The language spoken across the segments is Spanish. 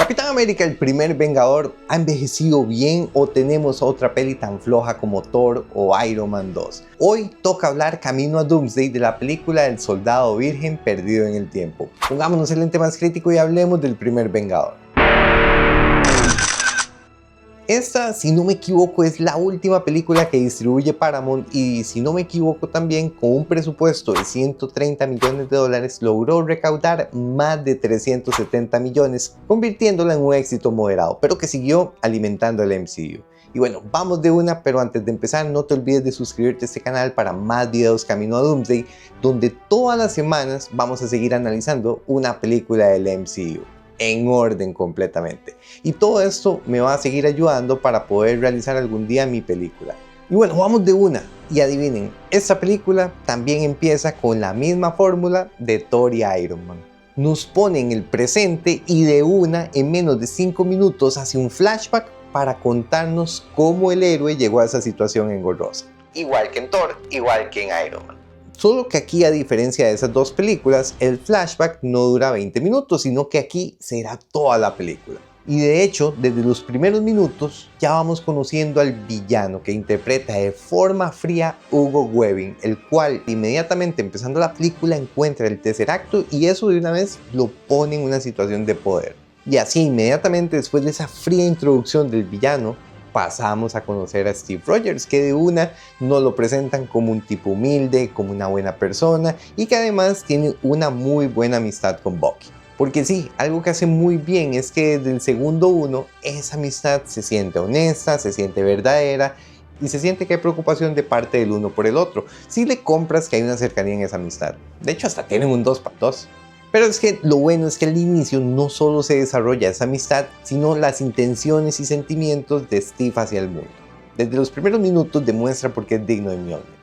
Capitán América, el primer Vengador, ¿ha envejecido bien o tenemos otra peli tan floja como Thor o Iron Man 2? Hoy toca hablar camino a Doomsday de la película del soldado virgen perdido en el tiempo. Pongámonos el lente más crítico y hablemos del primer Vengador. Esta, si no me equivoco, es la última película que distribuye Paramount y, si no me equivoco también, con un presupuesto de 130 millones de dólares logró recaudar más de 370 millones, convirtiéndola en un éxito moderado, pero que siguió alimentando el MCU. Y bueno, vamos de una, pero antes de empezar no te olvides de suscribirte a este canal para más videos camino a Doomsday, donde todas las semanas vamos a seguir analizando una película del MCU. En orden completamente. Y todo esto me va a seguir ayudando para poder realizar algún día mi película. Y bueno, vamos de una. Y adivinen, esta película también empieza con la misma fórmula de Thor y Iron Man. Nos pone en el presente y de una, en menos de 5 minutos, hace un flashback para contarnos cómo el héroe llegó a esa situación engorrosa. Igual que en Thor, igual que en Iron Man. Solo que aquí, a diferencia de esas dos películas, el flashback no dura 20 minutos, sino que aquí será toda la película. Y de hecho, desde los primeros minutos ya vamos conociendo al villano que interpreta de forma fría Hugo Weaving, el cual inmediatamente empezando la película encuentra el Tesseracto y eso de una vez lo pone en una situación de poder. Y así inmediatamente después de esa fría introducción del villano, pasamos a conocer a Steve Rogers, que de una nos lo presentan como un tipo humilde, como una buena persona y que además tiene una muy buena amistad con Bucky. Porque sí, algo que hace muy bien es que desde el segundo uno esa amistad se siente honesta, se siente verdadera y se siente que hay preocupación de parte del uno por el otro. Si le compras que hay una cercanía en esa amistad. De hecho, hasta tienen un 2 para 2. Pero es que lo bueno es que al inicio no solo se desarrolla esa amistad, sino las intenciones y sentimientos de Steve hacia el mundo. Desde los primeros minutos demuestra por qué es digno de Mjolnir.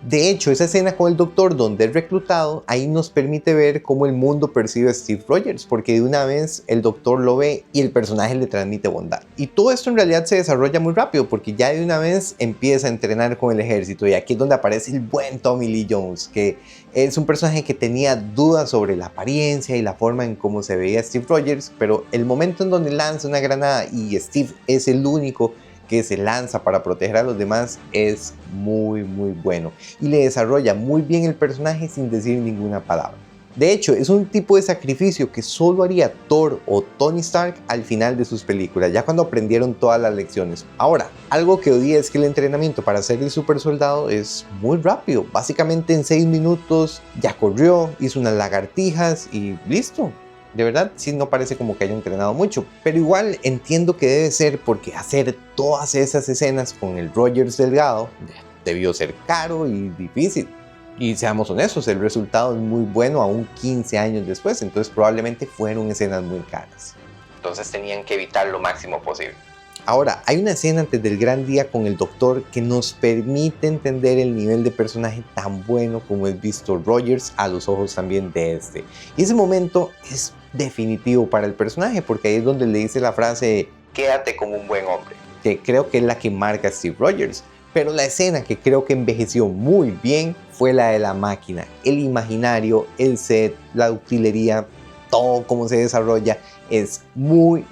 De hecho, esa escena con el doctor donde es reclutado, ahí nos permite ver cómo el mundo percibe a Steve Rogers, porque de una vez el doctor lo ve y el personaje le transmite bondad. Y todo esto en realidad se desarrolla muy rápido, porque ya de una vez empieza a entrenar con el ejército, y aquí es donde aparece el buen Tommy Lee Jones, que es un personaje que tenía dudas sobre la apariencia y la forma en cómo se veía Steve Rogers, pero el momento en donde lanza una granada y Steve es el único que se lanza para proteger a los demás es muy bueno y le desarrolla muy bien el personaje sin decir ninguna palabra. De hecho, es un tipo de sacrificio que solo haría Thor o Tony Stark al final de sus películas, ya cuando aprendieron todas las lecciones. Ahora, algo que odié es que el entrenamiento para ser el super soldado es muy rápido. Básicamente en 6 minutos ya corrió, hizo unas lagartijas y listo. De verdad, sí, no parece como que haya entrenado mucho, pero igual entiendo que debe ser porque hacer todas esas escenas con el Rogers delgado debió ser caro y difícil. Y seamos honestos, el resultado es muy bueno aún 15 años después, entonces probablemente fueron escenas muy caras. Entonces tenían que evitar lo máximo posible. Ahora, hay una escena antes del gran día con el doctor que nos permite entender el nivel de personaje tan bueno como es visto Rogers a los ojos también de este. Y ese momento es definitivo para el personaje porque ahí es donde le dice la frase "quédate como un buen hombre", que creo que es la que marca a Steve Rogers. Pero la escena que creo que envejeció muy bien fue la de la máquina, el imaginario, el set, la utilería, todo cómo se desarrolla es muy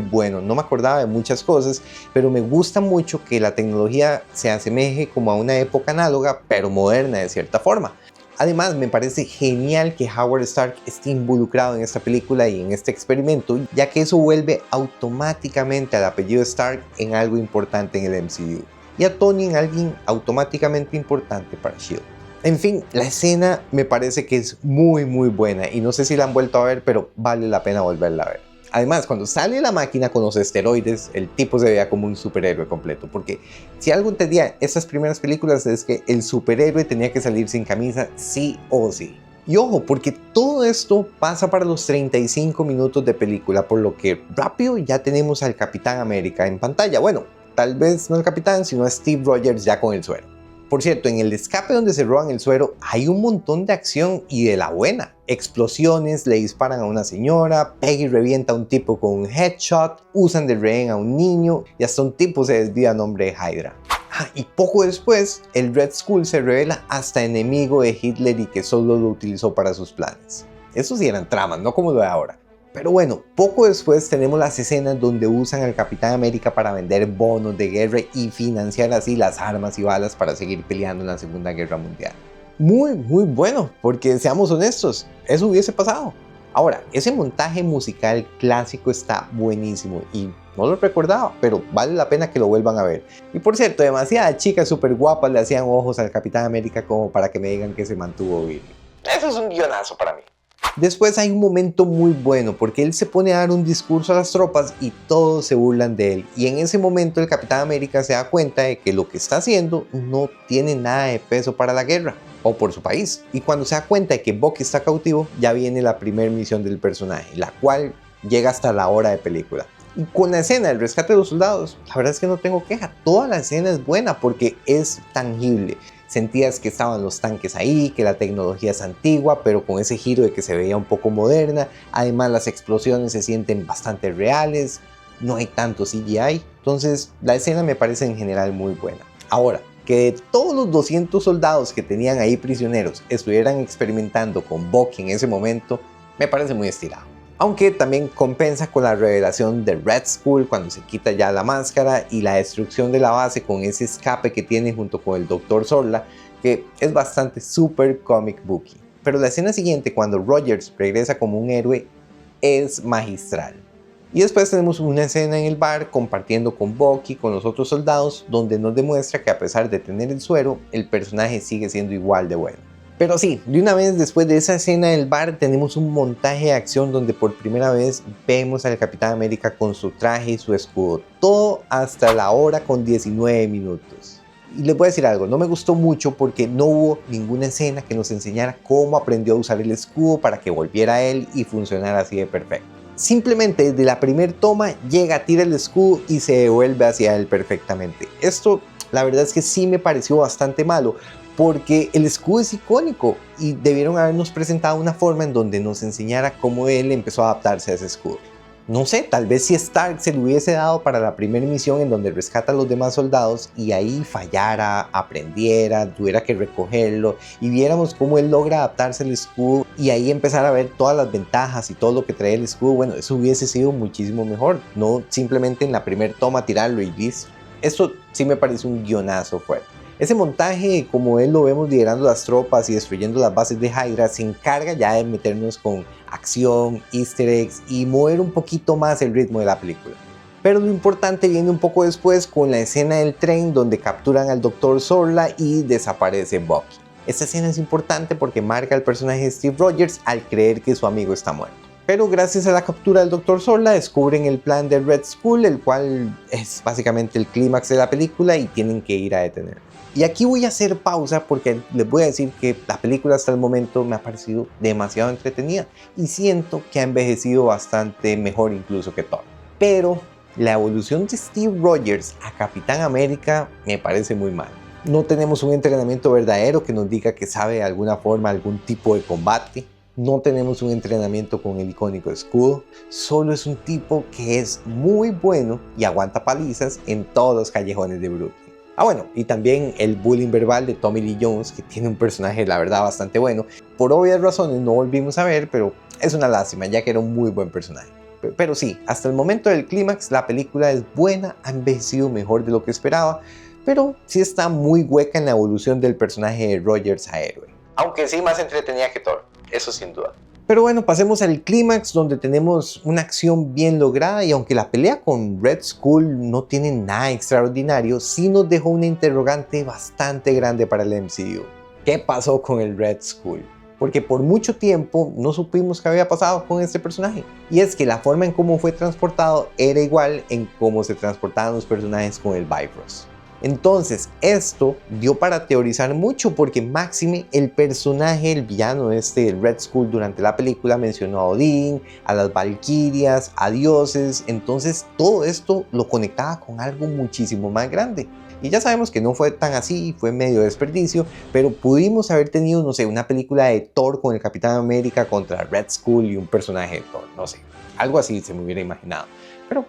bueno. No me acordaba de muchas cosas, pero me gusta mucho que la tecnología se asemeje como a una época análoga, pero moderna de cierta forma. Además, me parece genial que Howard Stark esté involucrado en esta película y en este experimento, ya que eso vuelve automáticamente al apellido Stark en algo importante en el MCU, y a Tony en alguien automáticamente importante para S.H.I.E.L.D. En fin, la escena me parece que es muy buena y no sé si la han vuelto a ver, pero vale la pena volverla a ver. Además, cuando sale la máquina con los esteroides, el tipo se veía como un superhéroe completo, porque si algo entendía estas primeras películas es que el superhéroe tenía que salir sin camisa sí o sí. Y ojo, porque todo esto pasa para los 35 minutos de película, por lo que rápido ya tenemos al Capitán América en pantalla. Bueno, tal vez no el Capitán, sino a Steve Rogers ya con el suero. Por cierto, en el escape donde se roban el suero hay un montón de acción y de la buena. Explosiones, le disparan a una señora, Peggy revienta a un tipo con un headshot, usan de rehén a un niño y hasta un tipo se desvía a nombre de Hydra. Y poco después, el Red Skull se revela hasta enemigo de Hitler y que solo lo utilizó para sus planes. Esos sí eran tramas, no como lo de ahora. Pero bueno, poco después tenemos las escenas donde usan al Capitán América para vender bonos de guerra y financiar así las armas y balas para seguir peleando en la Segunda Guerra Mundial. Muy bueno, porque seamos honestos, eso hubiese pasado. Ahora, ese montaje musical clásico está buenísimo y no lo recordaba, pero vale la pena que lo vuelvan a ver. Y por cierto, demasiadas chicas súper guapas le hacían ojos al Capitán América como para que me digan que se mantuvo vivo. Eso es un guionazo para mí. Después hay un momento muy bueno porque él se pone a dar un discurso a las tropas y todos se burlan de él. Y en ese momento el Capitán América se da cuenta de que lo que está haciendo no tiene nada de peso para la guerra o por su país. Y cuando se da cuenta de que Bucky está cautivo, ya viene la primera misión del personaje, la cual llega hasta la hora de película. Y con la escena del rescate de los soldados, la verdad es que no tengo queja. Toda la escena es buena porque es tangible. Sentías que estaban los tanques ahí, que la tecnología es antigua, pero con ese giro de que se veía un poco moderna. Además, las explosiones se sienten bastante reales, no hay tanto CGI. Entonces, la escena me parece en general muy buena. Ahora, que de todos los 200 soldados que tenían ahí prisioneros estuvieran experimentando con Bucky en ese momento, me parece muy estirado. Aunque también compensa con la revelación de Red Skull cuando se quita ya la máscara y la destrucción de la base con ese escape que tiene junto con el Dr. Zorla, que es bastante super comic booky. Pero la escena siguiente, cuando Rogers regresa como un héroe, es magistral. Y después tenemos una escena en el bar compartiendo con Bucky, con los otros soldados, donde nos demuestra que a pesar de tener el suero, el personaje sigue siendo igual de bueno. Pero sí, de una vez después de esa escena del bar tenemos un montaje de acción donde por primera vez vemos al Capitán América con su traje y su escudo. Todo hasta la hora con 19 minutos. Y les voy a decir algo, no me gustó mucho porque no hubo ninguna escena que nos enseñara cómo aprendió a usar el escudo para que volviera a él y funcionara así de perfecto. Simplemente desde la primera toma llega, tira el escudo y se devuelve hacia él perfectamente. Esto la verdad es que sí me pareció bastante malo, porque el escudo es icónico y debieron habernos presentado una forma en donde nos enseñara cómo él empezó a adaptarse a ese escudo. No sé, tal vez si Stark se lo hubiese dado para la primera misión en donde rescata a los demás soldados y ahí fallara, aprendiera, tuviera que recogerlo y viéramos cómo él logra adaptarse al escudo y ahí empezar a ver todas las ventajas y todo lo que trae el escudo, bueno, eso hubiese sido muchísimo mejor, no simplemente en la primera toma tirarlo y listo. Esto sí me parece un guionazo fuerte. Ese montaje, como él lo vemos liderando las tropas y destruyendo las bases de Hydra, se encarga ya de meternos con acción, easter eggs y mover un poquito más el ritmo de la película. Pero lo importante viene un poco después con la escena del tren donde capturan al Dr. Zorla y desaparece Bucky. Esta escena es importante porque marca al personaje de Steve Rogers al creer que su amigo está muerto. Pero gracias a la captura del Dr. Zorla descubren el plan de Red Skull, el cual es básicamente el clímax de la película y tienen que ir a detenerlo. Y aquí voy a hacer pausa porque les voy a decir que la película hasta el momento me ha parecido demasiado entretenida y siento que ha envejecido bastante mejor incluso que Thor. Pero la evolución de Steve Rogers a Capitán América me parece muy mal. No tenemos un entrenamiento verdadero que nos diga que sabe de alguna forma algún tipo de combate. No tenemos un entrenamiento con el icónico escudo. Solo es un tipo que es muy bueno y aguanta palizas en todos los callejones de Brooklyn. Ah, bueno, y también el bullying verbal de Tommy Lee Jones, que tiene un personaje, la verdad, bastante bueno. Por obvias razones no volvimos a ver, pero es una lástima, ya que era un muy buen personaje. Pero sí, hasta el momento del clímax, la película es buena, ha envejecido mejor de lo que esperaba, pero sí está muy hueca en la evolución del personaje de Rogers a héroe. Aunque sí más entretenida que Thor, eso sin duda. Pero bueno, pasemos al clímax donde tenemos una acción bien lograda y aunque la pelea con Red Skull no tiene nada extraordinario, sí nos dejó una interrogante bastante grande para el MCU. ¿Qué pasó con el Red Skull? Porque por mucho tiempo no supimos qué había pasado con este personaje. Y es que la forma en cómo fue transportado era igual en cómo se transportaban los personajes con el Bifrost. Entonces esto dio para teorizar mucho porque máxime el personaje, el villano el Red Skull durante la película mencionó a Odín, a las Valquirias, a dioses, entonces todo esto lo conectaba con algo muchísimo más grande. Y ya sabemos que no fue tan así, fue medio desperdicio, pero pudimos haber tenido, no sé, una película de Thor con el Capitán América contra Red Skull y un personaje de Thor, no sé, algo así se me hubiera imaginado. Pero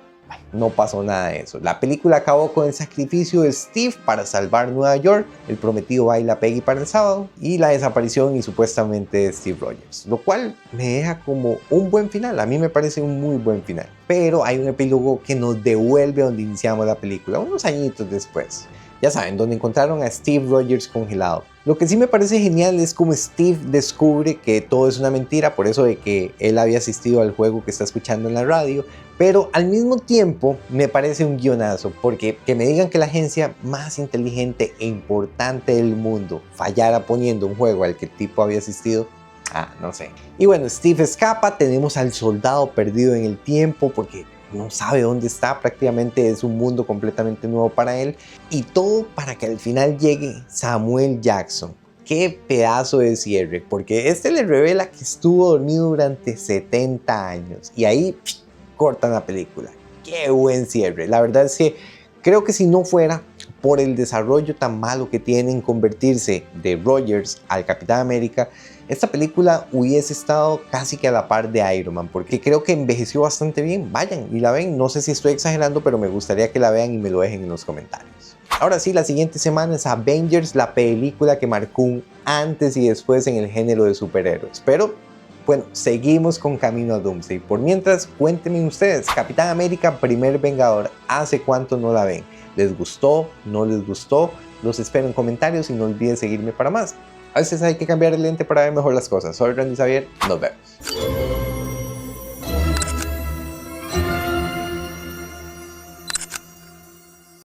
No pasó nada de eso. La película acabó con el sacrificio de Steve para salvar Nueva York, el prometido baile a Peggy para el sábado y la desaparición y supuestamente de Steve Rogers, lo cual me deja como un buen final. A mí me parece un muy buen final, pero hay un epílogo que nos devuelve a donde iniciamos la película, unos añitos después. Ya saben, donde encontraron a Steve Rogers congelado. Lo que sí me parece genial es como Steve descubre que todo es una mentira, por eso de que él había asistido al juego que está escuchando en la radio, pero al mismo tiempo me parece un guionazo, porque que me digan que la agencia más inteligente e importante del mundo fallara poniendo un juego al que el tipo había asistido, no sé. Y bueno, Steve escapa, tenemos al soldado perdido en el tiempo porque no sabe dónde está, prácticamente es un mundo completamente nuevo para él, y todo para que al final llegue Samuel Jackson. Qué pedazo de cierre, porque este le revela que estuvo dormido durante 70 años y ahí cortan la película. Qué buen cierre. La verdad es que creo que si no fuera por el desarrollo tan malo que tiene en convertirse de Rogers al Capitán América, esta película hubiese estado casi que a la par de Iron Man, porque creo que envejeció bastante bien. Vayan y la ven. No sé si estoy exagerando, pero me gustaría que la vean y me lo dejen en los comentarios. Ahora sí, la siguiente semana es Avengers, la película que marcó un antes y después en el género de superhéroes. Pero bueno, seguimos con Camino a Doomsday. Por mientras, cuéntenme ustedes, Capitán América, primer Vengador, ¿hace cuánto no la ven? ¿Les gustó? ¿No les gustó? Los espero en comentarios y no olviden seguirme para más. A veces hay que cambiar el lente para ver mejor las cosas. Soy Randy Xavier, nos vemos.